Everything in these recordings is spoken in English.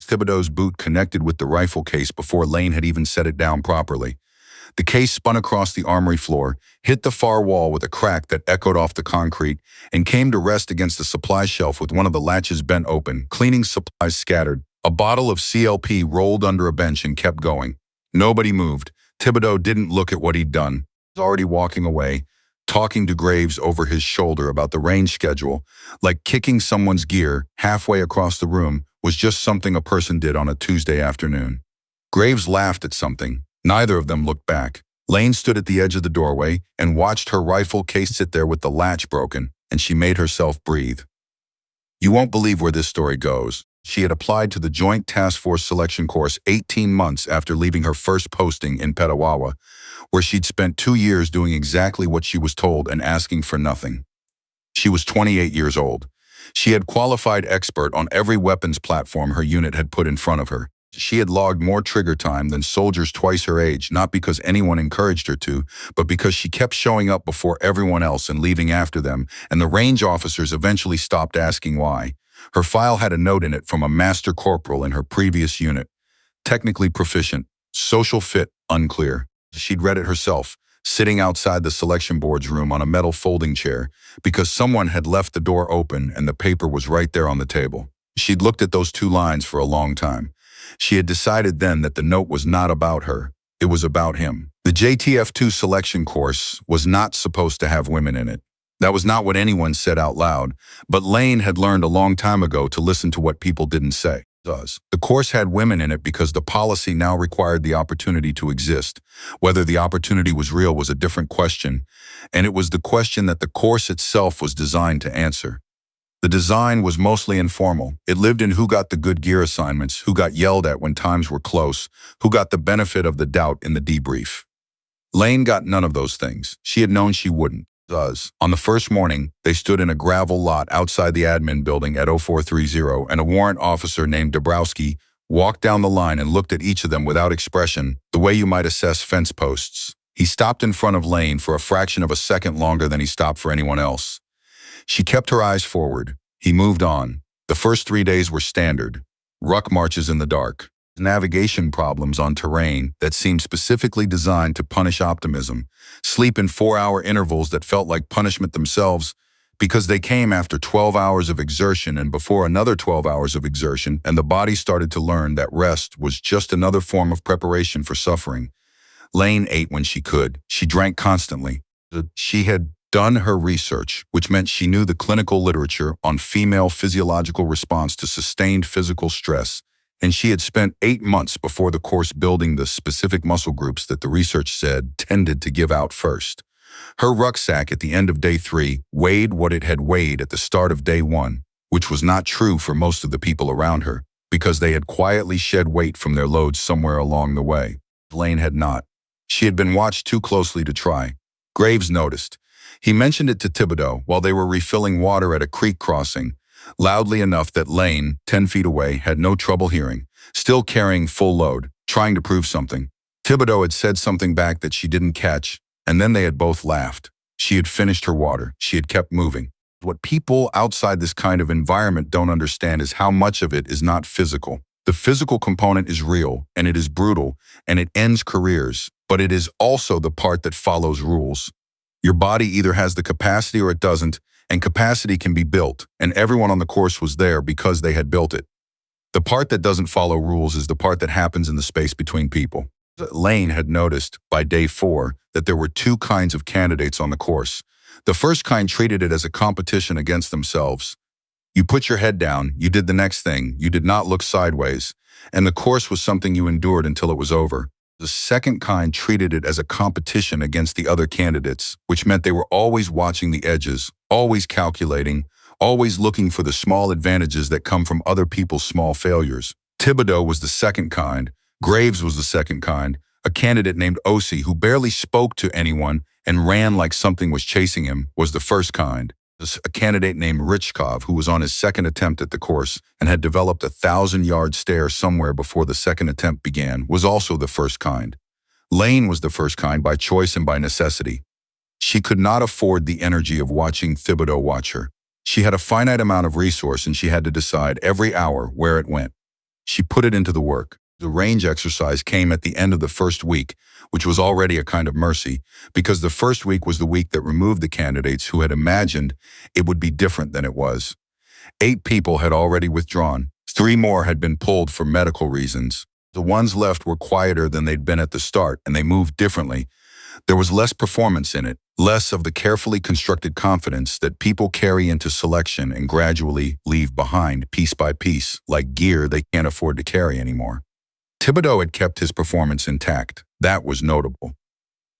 Thibodeau's boot connected with the rifle case before Laine had even set it down properly. The case spun across the armory floor, hit the far wall with a crack that echoed off the concrete, and came to rest against the supply shelf with one of the latches bent open, cleaning supplies scattered. A bottle of CLP rolled under a bench and kept going. Nobody moved. Thibodeau didn't look at what he'd done. He was already walking away, talking to Graves over his shoulder about the range schedule, like kicking someone's gear halfway across the room was just something a person did on a Tuesday afternoon. Graves laughed at something. Neither of them looked back. Laine stood at the edge of the doorway and watched her rifle case sit there with the latch broken, and she made herself breathe. You won't believe where this story goes. She had applied to the Joint Task Force Selection Course 18 months after leaving her first posting in Petawawa, where she'd spent 2 years doing exactly what she was told and asking for nothing. She was 28 years old. She had qualified expert on every weapons platform her unit had put in front of her. She had logged more trigger time than soldiers twice her age, not because anyone encouraged her to, but because she kept showing up before everyone else and leaving after them, and the range officers eventually stopped asking why. Her file had a note in it from a master corporal in her previous unit. Technically proficient, social fit unclear. She'd read it herself, sitting outside the selection board's room on a metal folding chair, because someone had left the door open and the paper was right there on the table. She'd looked at those 2 lines for a long time. She had decided then that the note was not about her. It was about him. The JTF-2 selection course was not supposed to have women in it. That was not what anyone said out loud, but Laine had learned a long time ago to listen to what people didn't say. The course had women in it because the policy now required the opportunity to exist. Whether the opportunity was real was a different question, and it was the question that the course itself was designed to answer. The design was mostly informal. It lived in who got the good gear assignments, who got yelled at when times were close, who got the benefit of the doubt in the debrief. Laine got none of those things. She had known she wouldn't. On the first morning, they stood in a gravel lot outside the admin building at 0430, and a warrant officer named Dabrowski walked down the line and looked at each of them without expression, the way you might assess fence posts. He stopped in front of Laine for a fraction of a second longer than he stopped for anyone else. She kept her eyes forward. He moved on. The first 3 days were standard. Ruck marches in the dark. Navigation problems on terrain that seemed specifically designed to punish optimism. Sleep in 4-hour intervals that felt like punishment themselves because they came after 12 hours of exertion and before another 12 hours of exertion, and the body started to learn that rest was just another form of preparation for suffering. Laine ate when she could. She drank constantly. She had done her research, which meant she knew the clinical literature on female physiological response to sustained physical stress, and she had spent 8 months before the course building the specific muscle groups that the research said tended to give out first. Her rucksack at the end of day 3 weighed what it had weighed at the start of day 1, which was not true for most of the people around her, because they had quietly shed weight from their loads somewhere along the way. Laine had not. She had been watched too closely to try. Graves noticed. He mentioned it to Thibodeau while they were refilling water at a creek crossing, loudly enough that Laine, 10 feet away, had no trouble hearing, still carrying full load, trying to prove something. Thibodeau had said something back that she didn't catch, and then they had both laughed. She had finished her water. She had kept moving. What people outside this kind of environment don't understand is how much of it is not physical. The physical component is real, and it is brutal, and it ends careers, but it is also the part that follows rules. Your body either has the capacity or it doesn't, and capacity can be built, and everyone on the course was there because they had built it. The part that doesn't follow rules is the part that happens in the space between people. Laine had noticed, by day 4, that there were 2 kinds of candidates on the course. The first kind treated it as a competition against themselves. You put your head down, you did the next thing, you did not look sideways, and the course was something you endured until it was over. The second kind treated it as a competition against the other candidates, which meant they were always watching the edges, always calculating, always looking for the small advantages that come from other people's small failures. Thibodeau was the second kind. Graves was the second kind, a candidate named Osi who barely spoke to anyone and ran like something was chasing him was the first kind. A candidate named Richkov, who was on his second attempt at the course and had developed a 1,000-yard stare somewhere before the second attempt began, was also the first kind. Laine was the first kind by choice and by necessity. She could not afford the energy of watching Thibodeau watch her. She had a finite amount of resource and she had to decide every hour where it went. She put it into the work. The range exercise came at the end of the first week, which was already a kind of mercy, because the first week was the week that removed the candidates who had imagined it would be different than it was. 8 people had already withdrawn. 3 more had been pulled for medical reasons. The ones left were quieter than they'd been at the start, and they moved differently. There was less performance in it, less of the carefully constructed confidence that people carry into selection and gradually leave behind piece by piece, like gear they can't afford to carry anymore. Thibodeau had kept his performance intact. That was notable.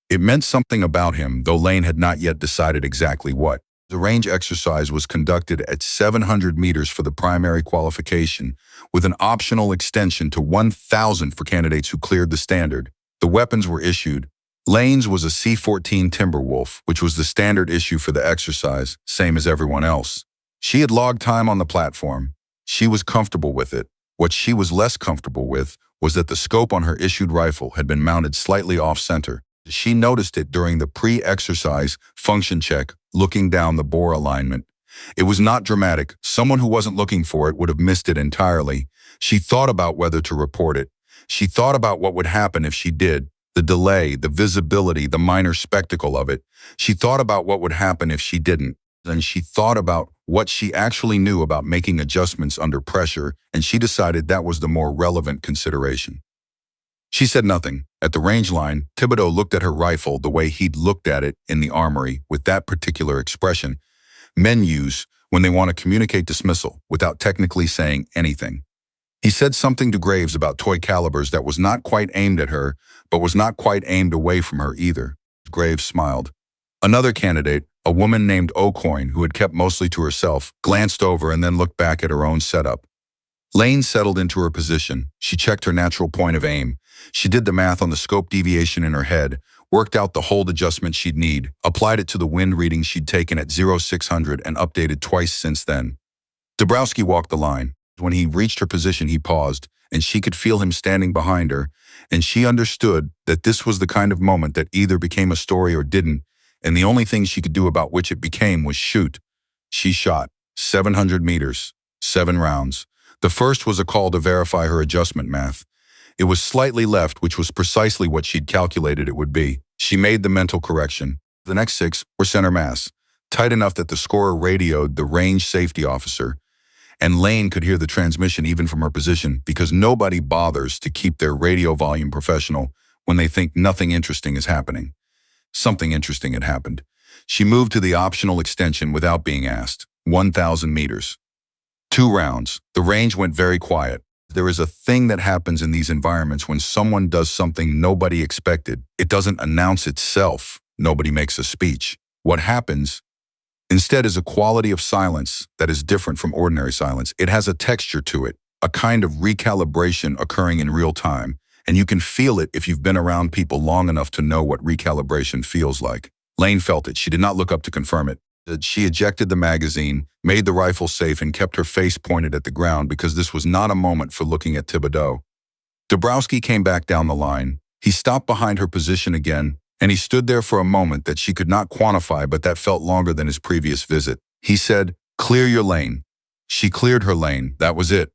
It meant something about him, though Laine had not yet decided exactly what. The range exercise was conducted at 700 meters for the primary qualification, with an optional extension to 1,000 for candidates who cleared the standard. The weapons were issued. Laine's was a C-14 Timberwolf, which was the standard issue for the exercise, same as everyone else. She had logged time on the platform. She was comfortable with it. What she was less comfortable with was that the scope on her issued rifle had been mounted slightly off-center. She noticed it during the pre-exercise function check, looking down the bore alignment. It was not dramatic. Someone who wasn't looking for it would have missed it entirely. She thought about whether to report it. She thought about what would happen if she did. The delay, the visibility, the minor spectacle of it. She thought about what would happen if she didn't. Then she thought about what she actually knew about making adjustments under pressure, and she decided that was the more relevant consideration. She said nothing. At the range line, Thibodeau looked at her rifle the way he'd looked at it in the armory, with that particular expression men use when they want to communicate dismissal without technically saying anything. He said something to Graves about toy calibers that was not quite aimed at her, but was not quite aimed away from her either. Graves smiled. Another candidate, a woman named O'Coin, who had kept mostly to herself, glanced over and then looked back at her own setup. Laine settled into her position. She checked her natural point of aim. She did the math on the scope deviation in her head, worked out the hold adjustment she'd need, applied it to the wind reading she'd taken at 0600 and updated twice since then. Dabrowski walked the line. When he reached her position, he paused, and she could feel him standing behind her, and she understood that this was the kind of moment that either became a story or didn't, and the only thing she could do about which it became was shoot. She shot 700 meters, 7 rounds. The first was a call to verify her adjustment math. It was slightly left, which was precisely what she'd calculated it would be. She made the mental correction. The next 6 were center mass, tight enough that the scorer radioed the range safety officer, and Laine could hear the transmission even from her position, because nobody bothers to keep their radio volume professional when they think nothing interesting is happening. Something interesting had happened. She moved to the optional extension without being asked. 1,000 meters. 2 rounds. The range went very quiet. There is a thing that happens in these environments when someone does something nobody expected. It doesn't announce itself. Nobody makes a speech. What happens instead is a quality of silence that is different from ordinary silence. It has a texture to it, a kind of recalibration occurring in real time, and you can feel it if you've been around people long enough to know what recalibration feels like. Laine felt it. She did not look up to confirm it. She ejected the magazine, made the rifle safe, and kept her face pointed at the ground because this was not a moment for looking at Thibodeau. Dabrowski came back down the line. He stopped behind her position again, and he stood there for a moment that she could not quantify, but that felt longer than his previous visit. He said, "Clear your lane." She cleared her lane. That was it.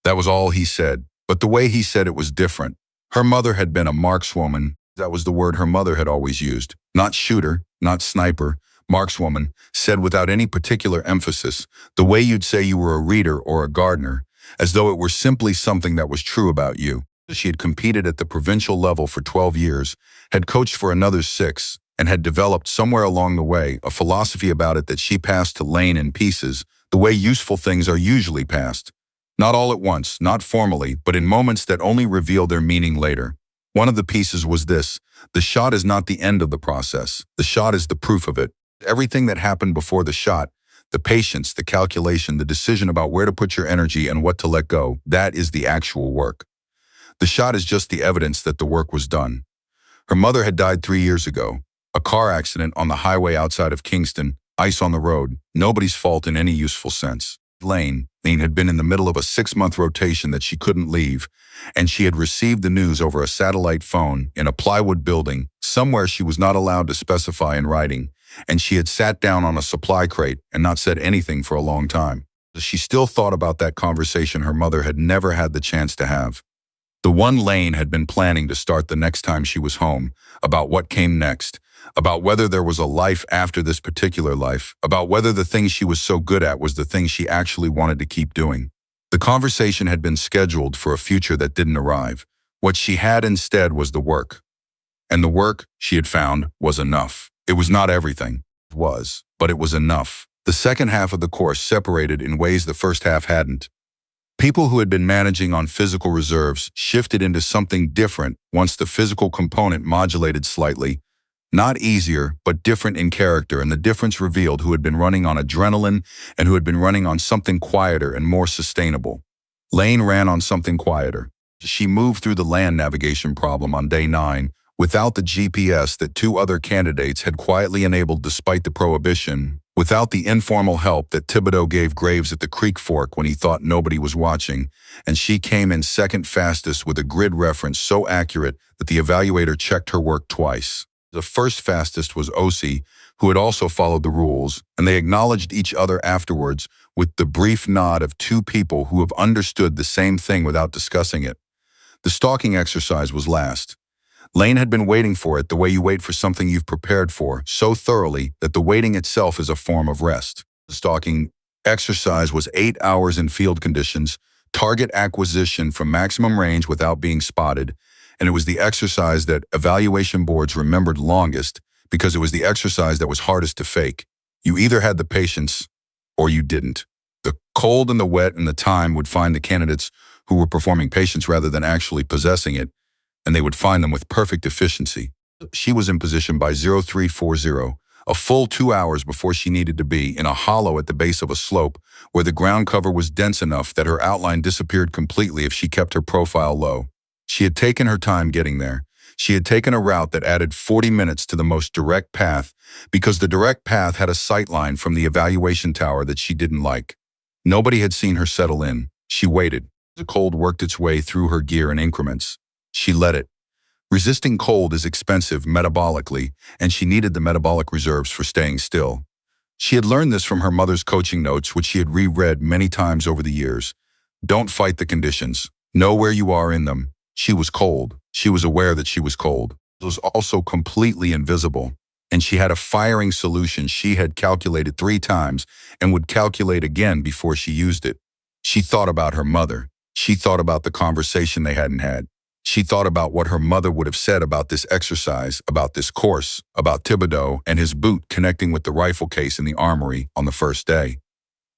That was all he said. But the way he said it was different. Her mother had been a markswoman. That was the word her mother had always used. Not shooter, not sniper. Markswoman, said without any particular emphasis, the way you'd say you were a reader or a gardener, as though it were simply something that was true about you. She had competed at the provincial level for 12 years, had coached for another 6, and had developed somewhere along the way a philosophy about it that she passed to Laine in pieces, the way useful things are usually passed. Not all at once, not formally, but in moments that only reveal their meaning later. One of the pieces was this: the shot is not the end of the process. The shot is the proof of it. Everything that happened before the shot, the patience, the calculation, the decision about where to put your energy and what to let go, that is the actual work. The shot is just the evidence that the work was done. Her mother had died 3 years ago. A car accident on the highway outside of Kingston, ice on the road, nobody's fault in any useful sense. Laine had been in the middle of a 6-month rotation that she couldn't leave, and she had received the news over a satellite phone in a plywood building, somewhere she was not allowed to specify in writing, and she had sat down on a supply crate and not said anything for a long time. She still thought about that conversation her mother had never had the chance to have. The one Laine had been planning to start the next time she was home, about what came next, about whether there was a life after this particular life, about whether the thing she was so good at was the thing she actually wanted to keep doing. The conversation had been scheduled for a future that didn't arrive. What she had instead was the work. And the work, she had found, was enough. It was not everything. It was, but it was enough. The second half of the course separated in ways the first half hadn't. People who had been managing on physical reserves shifted into something different once the physical component modulated slightly. Not easier, but different in character, and the difference revealed who had been running on adrenaline and who had been running on something quieter and more sustainable. Laine ran on something quieter. She moved through the land navigation problem on day 9 without the GPS that 2 other candidates had quietly enabled despite the prohibition, without the informal help that Thibodeau gave Graves at the creek fork when he thought nobody was watching, and she came in second fastest with a grid reference so accurate that the evaluator checked her work twice. The first fastest was Osi, who had also followed the rules, and they acknowledged each other afterwards with the brief nod of 2 people who have understood the same thing without discussing it. The stalking exercise was last. Laine had been waiting for it the way you wait for something you've prepared for, so thoroughly that the waiting itself is a form of rest. The stalking exercise was 8 hours in field conditions, target acquisition from maximum range without being spotted, and it was the exercise that evaluation boards remembered longest because it was the exercise that was hardest to fake. You either had the patience or you didn't. The cold and the wet and the time would find the candidates who were performing patience rather than actually possessing it, and they would find them with perfect efficiency. She was in position by 0340, a full 2 hours before she needed to be, in a hollow at the base of a slope where the ground cover was dense enough that her outline disappeared completely if she kept her profile low. She had taken her time getting there. She had taken a route that added 40 minutes to the most direct path because the direct path had a sight line from the evaluation tower that she didn't like. Nobody had seen her settle in. She waited. The cold worked its way through her gear in increments. She let it. Resisting cold is expensive metabolically, and she needed the metabolic reserves for staying still. She had learned this from her mother's coaching notes, which she had reread many times over the years. Don't fight the conditions. Know where you are in them. She was cold. She was aware that she was cold. It was also completely invisible, and she had a firing solution she had calculated 3 times and would calculate again before she used it. She thought about her mother. She thought about the conversation they hadn't had. She thought about what her mother would have said about this exercise, about this course, about Thibodeau and his boot connecting with the rifle case in the armory on the first day.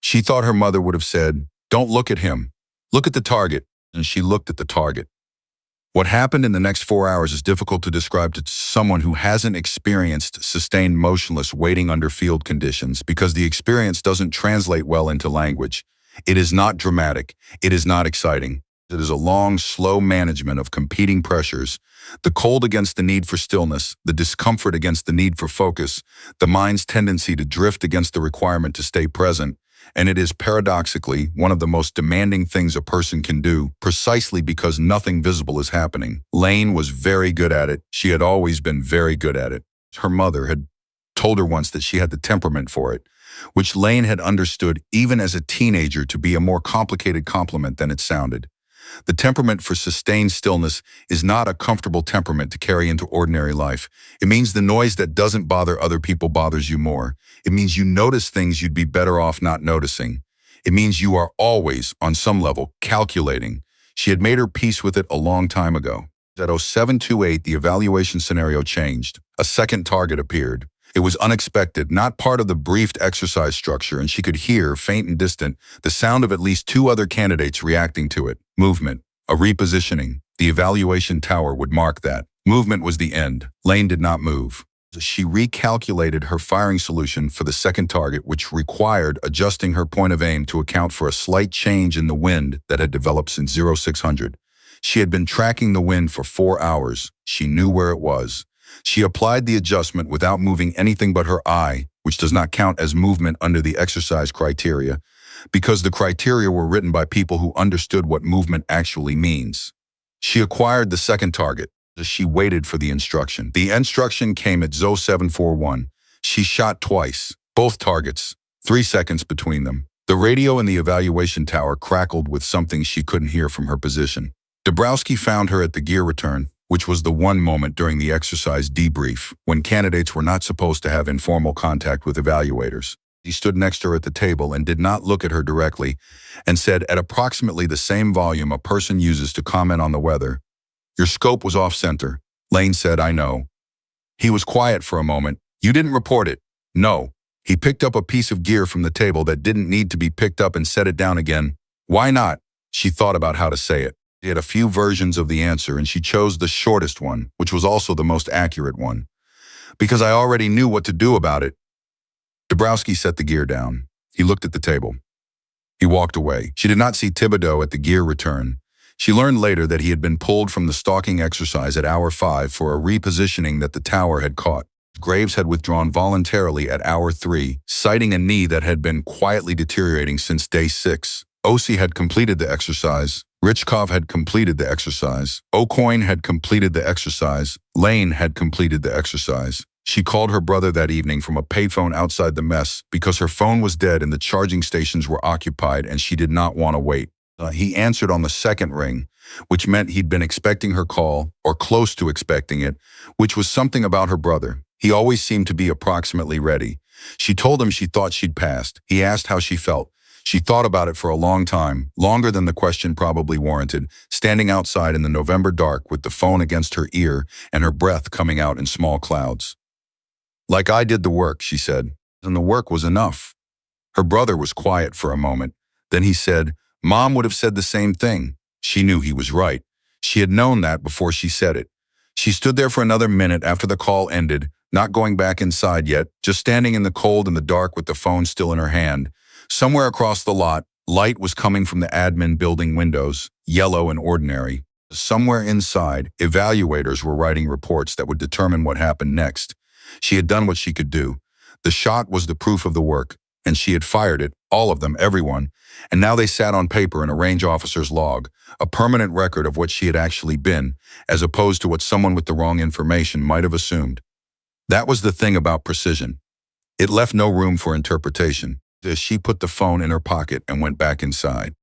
She thought her mother would have said, "Don't look at him. Look at the target." And she looked at the target. What happened in the next 4 hours is difficult to describe to someone who hasn't experienced sustained motionless waiting under field conditions because the experience doesn't translate well into language. It is not dramatic. It is not exciting. It is a long, slow management of competing pressures, the cold against the need for stillness, the discomfort against the need for focus, the mind's tendency to drift against the requirement to stay present, and it is paradoxically one of the most demanding things a person can do, precisely because nothing visible is happening. Laine was very good at it. She had always been very good at it. Her mother had told her once that she had the temperament for it, which Laine had understood even as a teenager to be a more complicated compliment than it sounded. The temperament for sustained stillness is not a comfortable temperament to carry into ordinary life. It means the noise that doesn't bother other people bothers you more. It means you notice things you'd be better off not noticing. It means you are always, on some level, calculating. She had made her peace with it a long time ago. At 0728, the evaluation scenario changed. A second target appeared. It was unexpected, not part of the briefed exercise structure, and she could hear, faint and distant, the sound of at least 2 other candidates reacting to it. Movement, a repositioning. The evaluation tower would mark that. Movement was the end. Laine did not move. She recalculated her firing solution for the second target, which required adjusting her point of aim to account for a slight change in the wind that had developed since 0600. She had been tracking the wind for 4 hours. She knew where it was. She applied the adjustment without moving anything but her eye, which does not count as movement under the exercise criteria, because the criteria were written by people who understood what movement actually means. She acquired the second target. She waited for the instruction. The instruction came at 0741. She shot twice, both targets, 3 seconds between them. The radio in the evaluation tower crackled with something she couldn't hear from her position. Dabrowski found her at the gear return, which was the one moment during the exercise debrief when candidates were not supposed to have informal contact with evaluators. He stood next to her at the table and did not look at her directly and said at approximately the same volume a person uses to comment on the weather, "Your scope was off-center." Laine said, "I know." He was quiet for a moment. "You didn't report it." "No." He picked up a piece of gear from the table that didn't need to be picked up and set it down again. "Why not?" She thought about how to say it. She had a few versions of the answer and she chose the shortest one, which was also the most accurate one. "Because I already knew what to do about it." Dabrowski set the gear down. He looked at the table. He walked away. She did not see Thibodeau at the gear return. She learned later that he had been pulled from the stalking exercise at hour 5 for a repositioning that the tower had caught. Graves had withdrawn voluntarily at hour 3, citing a knee that had been quietly deteriorating since day 6. Osi had completed the exercise. Richkov had completed the exercise. O'Coin had completed the exercise. Laine had completed the exercise. She called her brother that evening from a payphone outside the mess because her phone was dead and the charging stations were occupied and she did not want to wait. He answered on the second ring, which meant he'd been expecting her call, or close to expecting it, which was something about her brother. He always seemed to be approximately ready. She told him she thought she'd passed. He asked how she felt. She thought about it for a long time, longer than the question probably warranted, standing outside in the November dark with the phone against her ear and her breath coming out in small clouds. "Like I did the work," she said, and the work was enough. Her brother was quiet for a moment. Then he said, "Mom would have said the same thing." She knew he was right. She had known that before she said it. She stood there for another minute after the call ended, not going back inside yet, just standing in the cold and the dark with the phone still in her hand. Somewhere across the lot, light was coming from the admin building windows, yellow and ordinary. Somewhere inside, evaluators were writing reports that would determine what happened next. She had done what she could do. The shot was the proof of the work, and she had fired it, all of them, everyone, and now they sat on paper in a range officer's log, a permanent record of what she had actually been, as opposed to what someone with the wrong information might have assumed. That was the thing about precision. It left no room for interpretation. She put the phone in her pocket and went back inside.